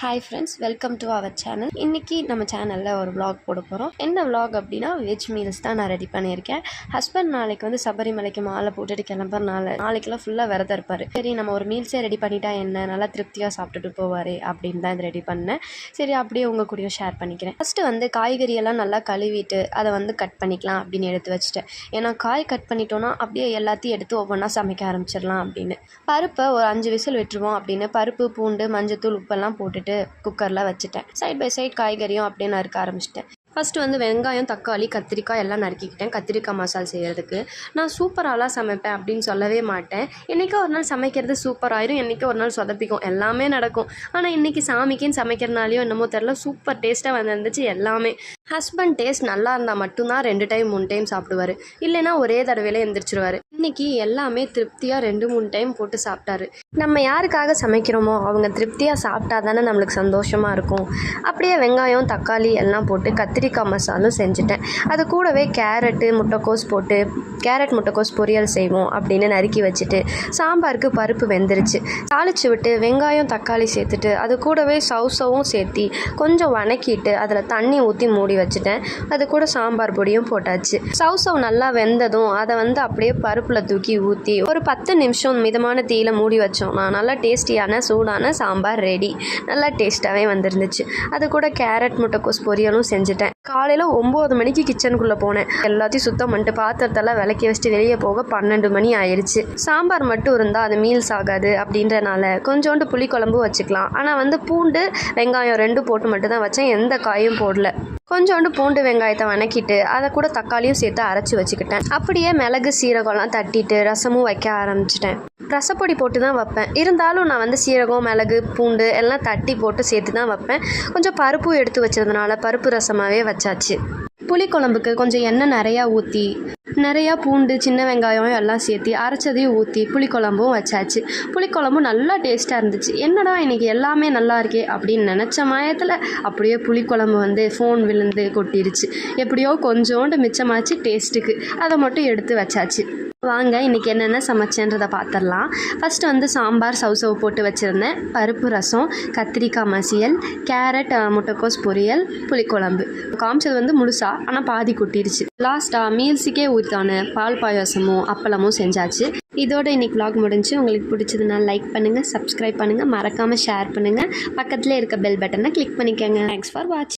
Hi friends, welcome to our channel. இன்றைக்கி நம்ம சேனலில் ஒரு vlog போட போகிறோம். என்ன vlog அப்படின்னா வெஜ் மீல்ஸ் தான் நான் ரெடி பண்ணியிருக்கேன். ஹஸ்பண்ட் நாளைக்கு வந்து சபரிமலைக்கு மாலை போட்டுட்டு கிளம்புறனால நாளைக்கெல்லாம் ஃபுல்லாக விரதம் இருப்பார். சரி, நம்ம ஒரு மீல்ஸே ரெடி பண்ணிட்டா என்ன, நல்லா திருப்தியாக சாப்பிட்டுட்டு போவார் அப்படின்னு தான் இது ரெடி பண்ணேன். சரி, அப்படியே உங்கள் கூடயும் ஷேர் பண்ணிக்கிறேன். ஃபஸ்ட்டு வந்து காய்கறியெல்லாம் நல்லா கழுவிட்டு அதை வந்து கட் பண்ணிக்கலாம் அப்படின்னு எடுத்து வச்சுட்டேன். ஏன்னா காய் கட் பண்ணிட்டோன்னா அப்படியே எல்லாத்தையும் எடுத்து ஒவ்வொன்றா சமைக்க ஆரம்பிச்சிடலாம் அப்படின்னு. பருப்பை ஒரு 5 விசில் விட்டுருவோம் அப்படின்னு பருப்பு, பூண்டு, மஞ்சத்தூள், உப்பெல்லாம் போட்டுட்டு குக்கரில் வச்சுட்டேன். சைட் பை சைட் காய்கறியும் அப்படியே நறுக்க ஆரம்பிச்சிட்டேன். ஃபஸ்ட்டு வந்து வெங்காயம், தக்காளி, கத்திரிக்காய் எல்லாம் நறுக்கிக்கிட்டேன் கத்திரிக்காய் மசாலா செய்கிறதுக்கு. நான் சூப்பராலாம் சமைப்பேன் அப்படின்னு சொல்லவே மாட்டேன். என்றைக்கோ ஒரு நாள் சமைக்கிறது சூப்பர் ஆயிரும், என்றைக்கோ ஒரு நாள் சொதப்பிக்கும், எல்லாமே நடக்கும். ஆனால் இன்றைக்கி சாமிக்குன்னு சமைக்கிறனாலையும் என்னமோ தெரில, சூப்பர் டேஸ்ட்டாக வந்துருந்துச்சு எல்லாமே. ஹஸ்பண்ட் டேஸ்ட் நல்லா இருந்தால் மட்டும்தான் 2 டைம் 3 டைம் சாப்பிடுவார், இல்லைன்னா ஒரே தடவையில எந்திரிச்சிருவார். இன்றைக்கி எல்லாமே திருப்தியாக 2-3 டைம் போட்டு சாப்பிட்டாரு. நம்ம யாருக்காக சமைக்கிறோமோ அவங்க திருப்தியாக சாப்பிட்டா தானே நம்மளுக்கு சந்தோஷமாக இருக்கும். அப்படியே வெங்காயம், தக்காளி எல்லாம் போட்டு கத்திரிக்காய் மசாலும் செஞ்சுட்டேன். அது கூடவே கேரட்டு, முட்டைக்கோஸ் போட்டு முட்டைக்கோஸ் பொரியல் செய்வோம் அப்படின்னு நறுக்கி வச்சுட்டு சாம்பாருக்கு பருப்பு வெந்துருச்சு. தாளித்து விட்டு வெங்காயம், தக்காளி சேர்த்துட்டு அது கூடவே சவுசவும் சேர்த்தி கொஞ்சம் வணக்கிட்டு அதில் தண்ணி ஊற்றி மூடி வச்சுட்டேன். அது கூட சாம்பார் பொடியும் போட்டாச்சு. சவுசவ் நல்லா வெந்ததும் அதை வந்து அப்படியே பருப்பில் தூக்கி ஊற்றி ஒரு 10 நிமிஷம் மிதமான தீயில மூடி வச்சோம்னா நல்லா டேஸ்டியான சூடான சாம்பார் ரெடி. நல்லா டேஸ்ட்டாகவே வந்துருந்துச்சு. அது கூட கேரட், முட்டைக்கோஸ் பொரியலும் செஞ்சுட்டேன். காலையில் 9 மணிக்கு கிச்சனுக்குள்ளே போனேன். எல்லாத்தையும் சுத்தம் பண்ணிட்டு பாத்திரத்தெல்லாம் விளக்கி வச்சுட்டு வெளியே போக 12 மணி ஆயிடுச்சு. சாம்பார் மட்டும் இருந்தால் அது மீல்ஸ் ஆகாது அப்படின்றனால கொஞ்சோண்டு புளிக்குழம்பு வச்சுக்கலாம். ஆனால் வந்து பூண்டு, வெங்காயம் 2 போட்டு மட்டும் தான் வச்சேன், எந்த காயும் போடல. கொஞ்சோண்டு பூண்டு வெங்காயத்தை வணக்கிட்டு அதை கூட தக்காளியும் சேர்த்து அரைச்சி வச்சுக்கிட்டேன். அப்படியே மிளகு, சீரகம்லாம் தட்டிட்டு ரசமும் வைக்க ஆரம்பிச்சிட்டேன். ரசப்பொடி போட்டு தான் வைப்பேன், இருந்தாலும் நான் வந்து சீரகம், மிளகு, பூண்டு எல்லாம் தட்டி போட்டு சேர்த்து தான் வைப்பேன். கொஞ்சம் பருப்பும் எடுத்து வச்சதுனால பருப்பு ரசமாகவே வச்சாச்சு. புளிக்குழம்புக்கு கொஞ்சம் எண்ணெய் நிறையா ஊற்றி நிறையா பூண்டு, சின்ன வெங்காயம் எல்லாம் சேர்த்து அரைச்சதையும் ஊற்றி புளிக்குழம்பும் வச்சாச்சு. புளிக்குழம்பும் நல்லா டேஸ்ட்டாக இருந்துச்சு. என்னடா இன்றைக்கி எல்லாமே நல்லா இருக்கே அப்படின்னு நினச்ச மயத்தில் அப்படியே புளிக்குழம்பு வந்து ஃபோன் விழுந்து கொட்டிருச்சு. எப்படியோ கொஞ்சோண்டு மிச்சமாச்சு டேஸ்ட்டுக்கு, அதை மட்டும் எடுத்து வச்சாச்சு. வாங்க இன்றைக்கி என்னென்ன சமைச்சேன்றதை பார்த்துடலாம். ஃபஸ்ட்டு வந்து சாம்பார் சவுசவு போட்டு வச்சுருந்தேன். பருப்பு ரசம், கத்திரிக்காய் மசியல், கேரட், முட்டைக்கோஸ் பொரியல், புளிக்குழம்பு. காமிச்சது வந்து முழுசா, ஆனால் பாதி கொட்டிருச்சு. லாஸ்ட்டாக மீல்ஸுக்கே ஊற்றான பால் பாயாசமும் அப்பளமும் செஞ்சாச்சு. இதோட இன்றைக்கி vlog முடிஞ்சு. உங்களுக்கு பிடிச்சதுன்னா லைக் பண்ணுங்கள், சப்ஸ்கிரைப் பண்ணுங்கள், மறக்காமல் ஷேர் பண்ணுங்கள், பக்கத்தில் இருக்க பெல் பட்டனை கிளிக் பண்ணிக்கோங்க. தேங்க்ஸ் ஃபார் வாட்சிங்.